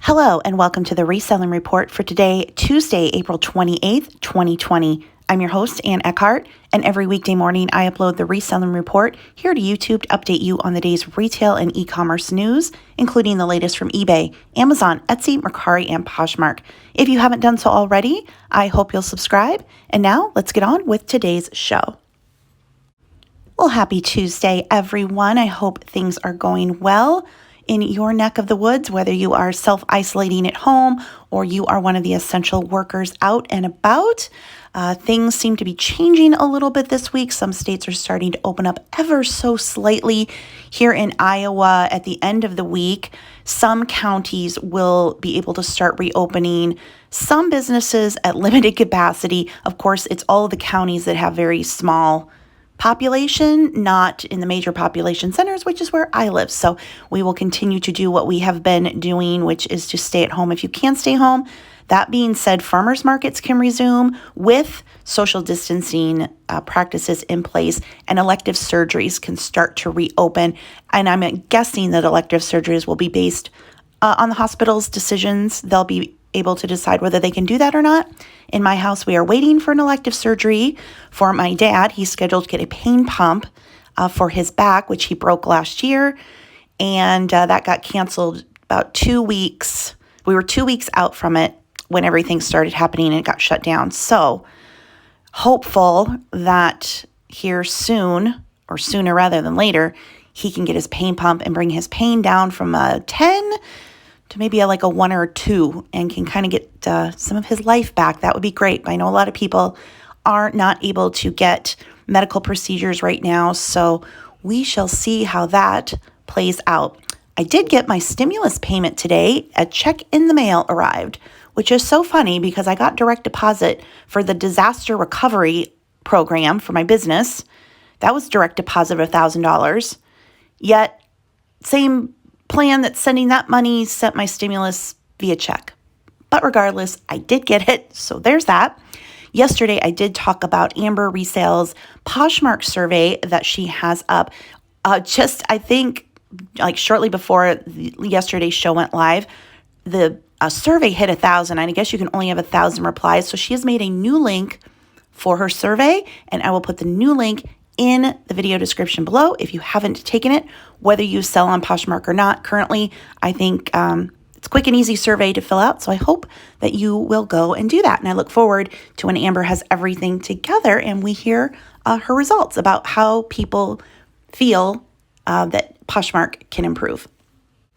Hello, and welcome to the Reselling Report for today, Tuesday, April 28th, 2020. I'm your host, Ann Eckhart, and every weekday morning I upload the Reselling Report here to YouTube to update you on the day's retail and e-commerce news, including the latest from eBay, Amazon, Etsy, Mercari, and Poshmark. If you haven't done so already, I hope you'll subscribe. And now let's get on with today's show. Well, happy Tuesday, everyone. I hope things are going well in your neck of the woods, whether you are self-isolating at home or you are one of the essential workers out and about. Things seem to be changing a little bit this week. Some states are starting to open up ever so slightly. Here in Iowa, at the end of the week, some counties will be able to start reopening. Some businesses at limited capacity. Of course, it's all of the counties that have very small population, not in the major population centers, which is where I live. So we will continue to do what we have been doing, which is to stay at home if you can stay home. That being said, farmers markets can resume with social distancing practices in place, and elective surgeries can start to reopen. And I'm guessing that elective surgeries will be based on the hospital's decisions. They'll be able to decide whether they can do that or not. In my house, we are waiting for an elective surgery for my dad. He's scheduled to get a pain pump for his back, which he broke last year. And that got canceled about 2 weeks. We were 2 weeks out from it when everything started happening and it got shut down. So hopeful that here soon, or sooner rather than later, he can get his pain pump and bring his pain down from a 10 to maybe a 1 or 2 and can kind of get some of his life back. That would be great. I know a lot of people are not able to get medical procedures right now, so we shall see how that plays out. I did get my stimulus payment today. A check in the mail arrived, which is so funny because I got direct deposit for the disaster recovery program for my business. That was direct deposit of $1,000. Yet, same plan that's sending that money sent my stimulus via check. But regardless, I did get it, so there's that. Yesterday, I did talk about Amber Resale's Poshmark survey that she has up. I think, shortly before yesterday's show went live, the survey hit 1,000, and I guess you can only have 1,000 replies. So she has made a new link for her survey, and I will put the new link in the video description below if you haven't taken it, whether you sell on Poshmark or not. Currently, I think it's a quick and easy survey to fill out, so I hope that you will go and do that. And I look forward to when Amber has everything together and we hear her results about how people feel that Poshmark can improve.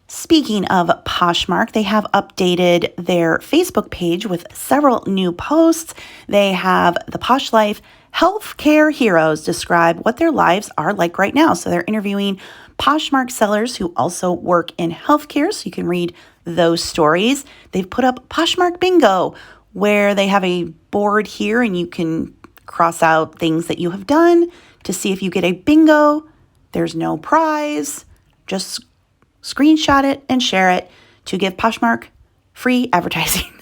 Speaking of Poshmark, they have updated their Facebook page with several new posts. They have the Posh Life healthcare heroes describe what their lives are like right now. So they're interviewing Poshmark sellers who also work in healthcare, so you can read those stories. They've put up Poshmark Bingo, where they have a board here and you can cross out things that you have done to see if you get a bingo. There's no prize. Just screenshot it and share it to give Poshmark free advertising.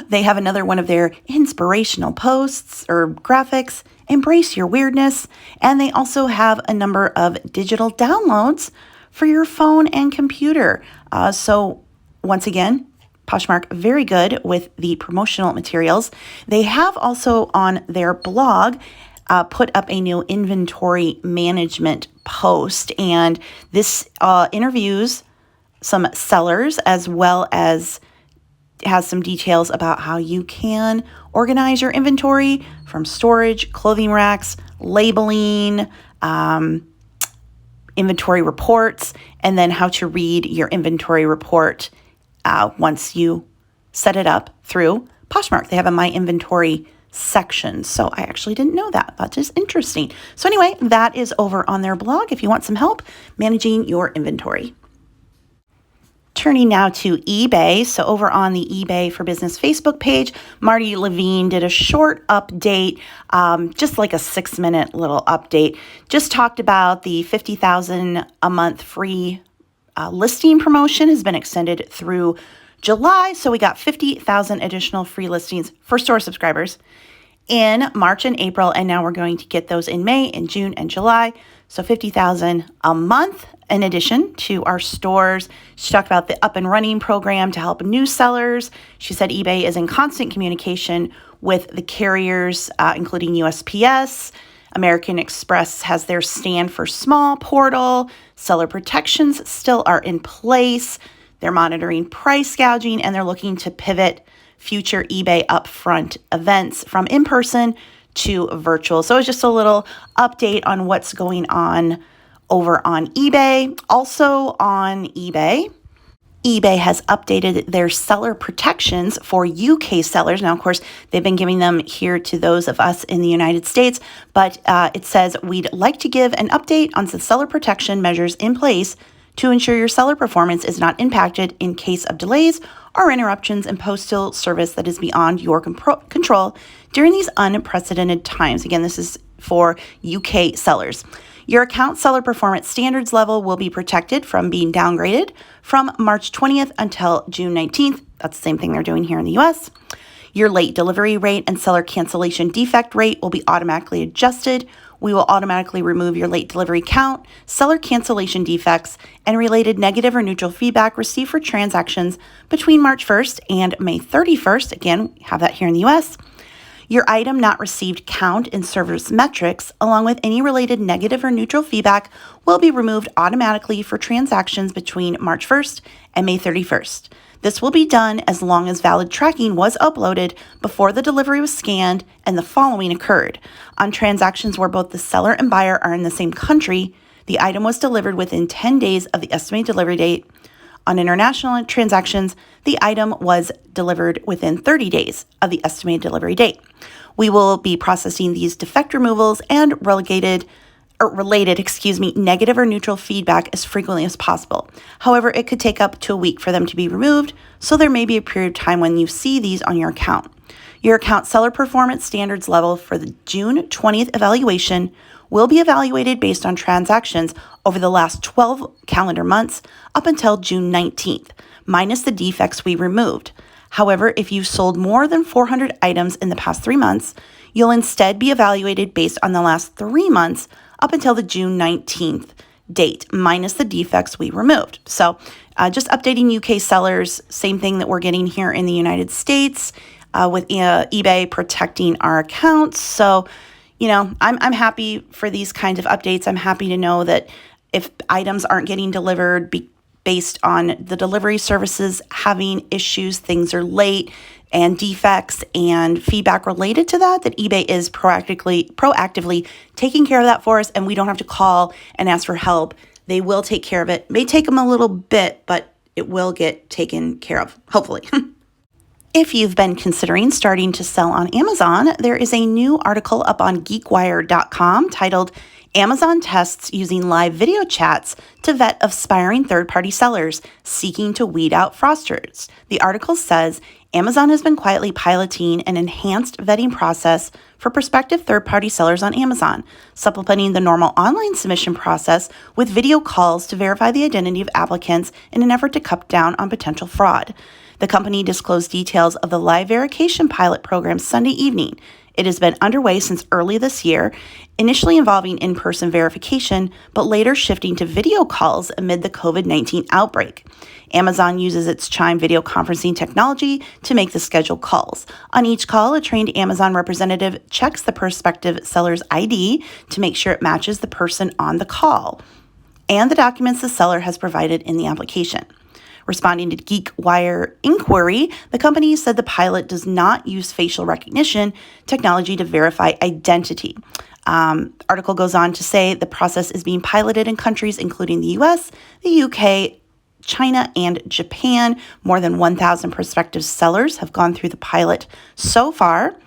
They have another one of their inspirational posts or graphics, embrace your weirdness. And they also have a number of digital downloads for your phone and computer. So once again, Poshmark very good with the promotional materials. They have also on their blog put up a new inventory management post, and this interviews some sellers as well as has some details about how you can organize your inventory from storage, clothing racks, labeling, inventory reports, and then how to read your inventory report once you set it up through Poshmark. They have a My Inventory section, so I actually didn't know that. That is interesting. So anyway, that is over on their blog if you want some help managing your inventory. Turning now to eBay. So over on the eBay for Business Facebook page, Marty Levine did a short update, just like a 6-minute little update. Just talked about the $50,000 a month free listing promotion has been extended through July. So we got 50,000 additional free listings for store subscribers in March and April. And now we're going to get those in May and June and July. So $50,000 a month in addition to our stores. She talked about the up and running program to help new sellers. She said eBay is in constant communication with the carriers, including USPS. American Express has their Stand for Small portal. Seller protections still are in place. They're monitoring price gouging, and they're looking to pivot future eBay upfront events from in-person to virtual. So it's just a little update on what's going on over on eBay. Also on eBay has updated their seller protections for UK sellers. Now, of course, they've been giving them here to those of us in the United States, but it says, we'd like to give an update on the seller protection measures in place to ensure your seller performance is not impacted in case of delays or interruptions in postal service that is beyond your control during these unprecedented times. Again, this is for UK sellers. Your account seller performance standards level will be protected from being downgraded from March 20th until June 19th. That's the same thing they're doing here in the US. Your late delivery rate and seller cancellation defect rate will be automatically adjusted. We will automatically remove your late delivery count, seller cancellation defects, and related negative or neutral feedback received for transactions between March 1st and May 31st. Again, we have that here in the US. Your item not received count in service metrics, along with any related negative or neutral feedback, will be removed automatically for transactions between March 1st and May 31st. This will be done as long as valid tracking was uploaded before the delivery was scanned and the following occurred. On transactions where both the seller and buyer are in the same country, the item was delivered within 10 days of the estimated delivery date. On international transactions, the item was delivered within 30 days of the estimated delivery date. We will be processing these defect removals and related negative or neutral feedback as frequently as possible. However, it could take up to a week for them to be removed, so there may be a period of time when you see these on your account. Your account seller performance standards level for the June 20th evaluation will be evaluated based on transactions over the last 12 calendar months up until June 19th, minus the defects we removed. However, if you sold more than 400 items in the past 3 months, you'll instead be evaluated based on the last 3 months up until the June 19th date, minus the defects we removed. So just updating UK sellers, same thing that we're getting here in the United States with eBay protecting our accounts. So, I'm happy for these kinds of updates. I'm happy to know that if items aren't getting delivered based on the delivery services having issues, things are late, and defects and feedback related to that eBay is proactively taking care of that for us, and we don't have to call and ask for help. They will take care of it. It may take them a little bit, but it will get taken care of, hopefully. If you've been considering starting to sell on Amazon, there is a new article up on geekwire.com titled Amazon Tests Using Live Video Chats to Vet Aspiring Third-Party Sellers Seeking to Weed Out Fraudsters. The article says Amazon has been quietly piloting an enhanced vetting process for prospective third-party sellers on Amazon, supplementing the normal online submission process with video calls to verify the identity of applicants in an effort to cut down on potential fraud. The company disclosed details of the live verification pilot program Sunday evening. It has been underway since early this year, initially involving in-person verification, but later shifting to video calls amid the COVID-19 outbreak. Amazon uses its Chime video conferencing technology to make the scheduled calls. On each call, a trained Amazon representative checks the prospective seller's ID to make sure it matches the person on the call and the documents the seller has provided in the application. Responding to GeekWire inquiry, the company said the pilot does not use facial recognition technology to verify identity. Article goes on to say the process is being piloted in countries including the US, the UK, China, and Japan. More than 1,000 prospective sellers have gone through the pilot so far,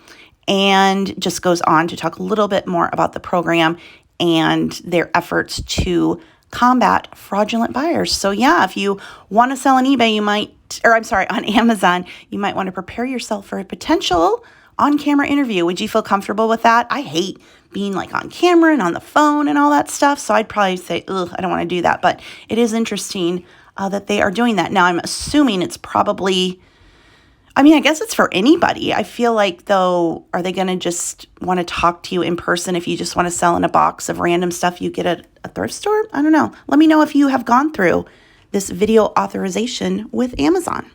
and just goes on to talk a little bit more about the program and their efforts to combat fraudulent buyers. So yeah, if you want to sell on eBay, on Amazon, you might want to prepare yourself for a potential on-camera interview. Would you feel comfortable with that? I hate being on camera and on the phone and all that stuff. So I'd probably say, I don't want to do that. But it is interesting that they are doing that. Now, I'm assuming it's probably I mean, I guess it's for anybody. I feel like, though, are they going to just want to talk to you in person if you just want to sell in a box of random stuff you get at a thrift store? I don't know. Let me know if you have gone through this video authorization with Amazon.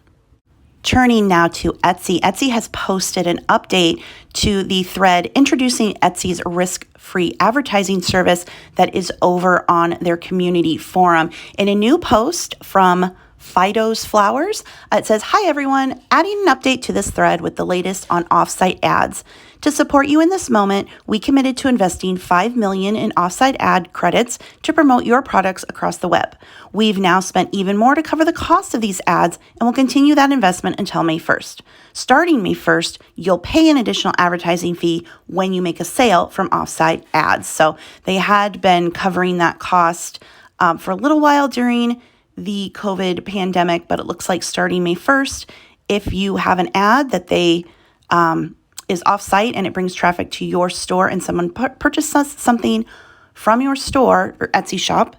Turning now to Etsy. Etsy has posted an update to the thread introducing Etsy's risk-free advertising service that is over on their community forum. In a new post from Fido's Flowers, it says, "Hi everyone, adding an update to this thread with the latest on offsite ads. To support you in this moment, we committed to investing $5 million in offsite ad credits to promote your products across the web. We've now spent even more to cover the cost of these ads and will continue that investment until May 1st. Starting May 1st, you'll pay an additional advertising fee when you make a sale from offsite ads." So they had been covering that cost for a little while during the COVID pandemic, but it looks like starting May 1st, if you have an ad that they is offsite and it brings traffic to your store and someone purchases something from your store or Etsy shop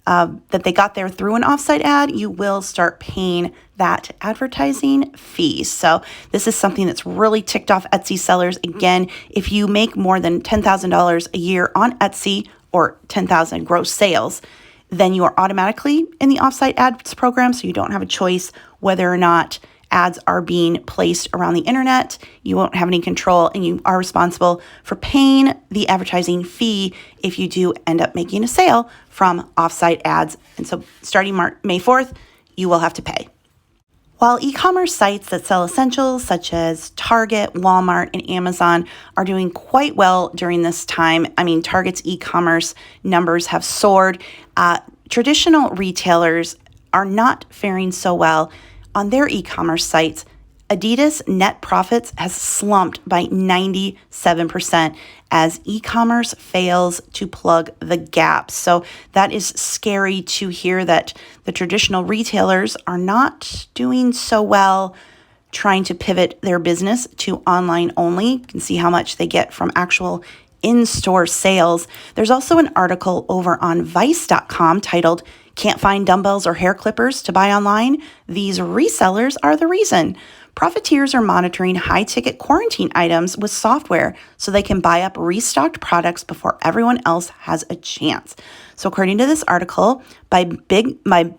that they got there through an offsite ad, you will start paying that advertising fee. So this is something that's really ticked off Etsy sellers. Again, if you make more than $10,000 a year on Etsy or 10,000 gross sales, then you are automatically in the offsite ads program, so you don't have a choice whether or not ads are being placed around the internet. You won't have any control, and you are responsible for paying the advertising fee if you do end up making a sale from offsite ads. And so starting May 4th, you will have to pay. While e-commerce sites that sell essentials such as Target, Walmart, and Amazon are doing quite well during this time, I mean, Target's e-commerce numbers have soared. Traditional retailers are not faring so well. On their e-commerce sites, Adidas net profits has slumped by 97% as e-commerce fails to plug the gap. So that is scary to hear that the traditional retailers are not doing so well trying to pivot their business to online only. You can see how much they get from actual in-store sales. There's also an article over on Vice.com titled, "Can't Find Dumbbells or Hair Clippers to Buy Online? These Resellers Are the Reason." Profiteers are monitoring high-ticket quarantine items with software so they can buy up restocked products before everyone else has a chance. So according to this article, by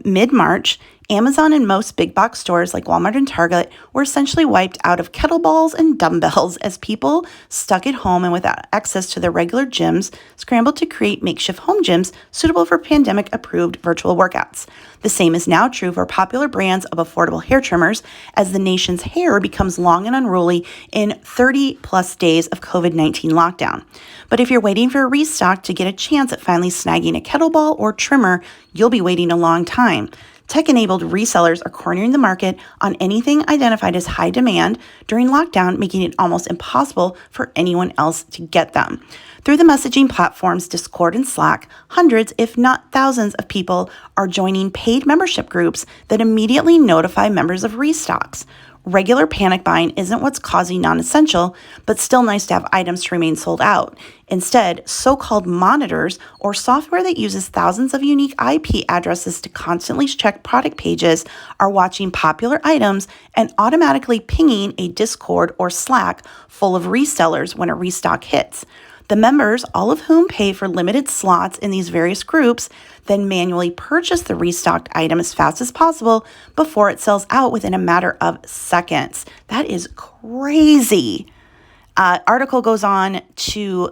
mid-March, Amazon and most big box stores like Walmart and Target were essentially wiped out of kettlebells and dumbbells as people stuck at home and without access to their regular gyms scrambled to create makeshift home gyms suitable for pandemic-approved virtual workouts. The same is now true for popular brands of affordable hair trimmers as the nation's hair becomes long and unruly in 30-plus days of COVID-19 lockdown. But if you're waiting for a restock to get a chance at finally snagging a kettlebell or trimmer, you'll be waiting a long time. Tech-enabled resellers are cornering the market on anything identified as high demand during lockdown, making it almost impossible for anyone else to get them. Through the messaging platforms Discord and Slack, hundreds, if not thousands, of people are joining paid membership groups that immediately notify members of restocks. Regular panic buying isn't what's causing non-essential, but still nice to have items to remain sold out. Instead, so-called monitors, or software that uses thousands of unique IP addresses to constantly check product pages, are watching popular items and automatically pinging a Discord or Slack full of resellers when a restock hits. The members, all of whom pay for limited slots in these various groups, then manually purchase the restocked item as fast as possible before it sells out within a matter of seconds. That is crazy. Article goes on to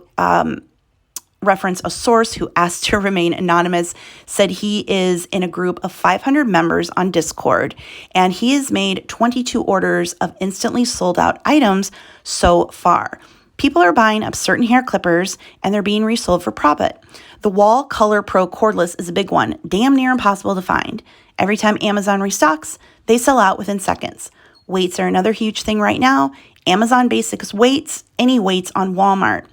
reference a source who asked to remain anonymous, said he is in a group of 500 members on Discord, and he has made 22 orders of instantly sold out items so far. People are buying up certain hair clippers and they're being resold for profit. The Wall Color Pro cordless is a big one, damn near impossible to find. Every time Amazon restocks, they sell out within seconds. Weights are another huge thing right now. Amazon Basics weights, any weights on Walmart.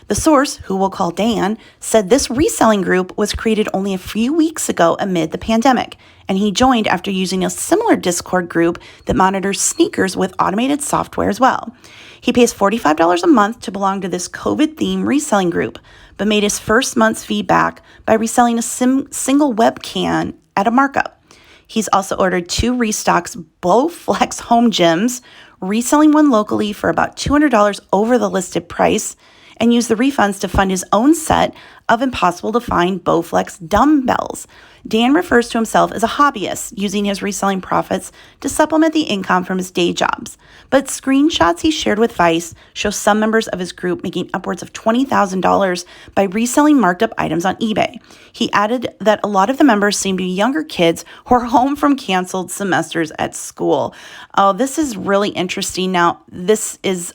The source, who we'll call Dan, said this reselling group was created only a few weeks ago amid the pandemic, and he joined after using a similar Discord group that monitors sneakers with automated software as well. He pays $45 a month to belong to this COVID-themed reselling group, but made his first month's fee back by reselling a single webcam at a markup. He's also ordered 2 restocks Bowflex home gyms, reselling one locally for about $200 over the listed price, and used the refunds to fund his own set of impossible to find Bowflex dumbbells. Dan refers to himself as a hobbyist, using his reselling profits to supplement the income from his day jobs. But screenshots he shared with Vice show some members of his group making upwards of $20,000 by reselling marked up items on eBay. He added that a lot of the members seem to be younger kids who are home from canceled semesters at school. Oh, this is really interesting. Now, this is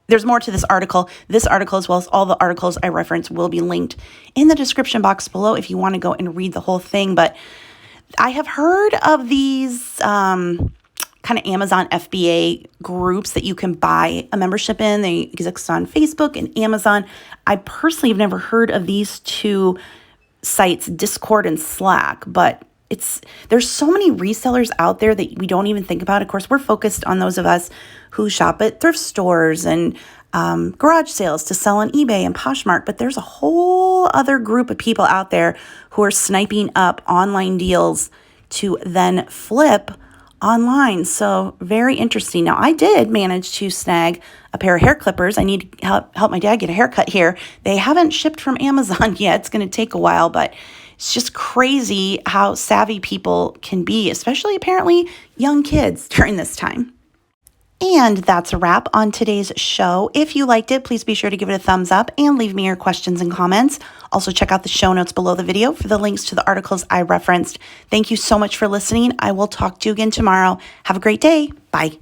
there's more to this article. This article, as well as all the articles I reference, will be linked in the description box below if you want to go and read the whole thing. But I have heard of these kind of Amazon FBA groups that you can buy a membership in. They exist on Facebook and Amazon. I personally have never heard of these two sites, Discord and Slack, but there's so many resellers out there that we don't even think about. Of course, we're focused on those of us who shop at thrift stores and garage sales to sell on eBay and Poshmark, but there's a whole other group of people out there who are sniping up online deals to then flip online. So very interesting. Now, I did manage to snag a pair of hair clippers. I need to help my dad get a haircut here. They haven't shipped from Amazon yet. It's going to take a while, but it's just crazy how savvy people can be, especially apparently young kids during this time. And that's a wrap on today's show. If you liked it, please be sure to give it a thumbs up and leave me your questions and comments. Also, check out the show notes below the video for the links to the articles I referenced. Thank you so much for listening. I will talk to you again tomorrow. Have a great day. Bye.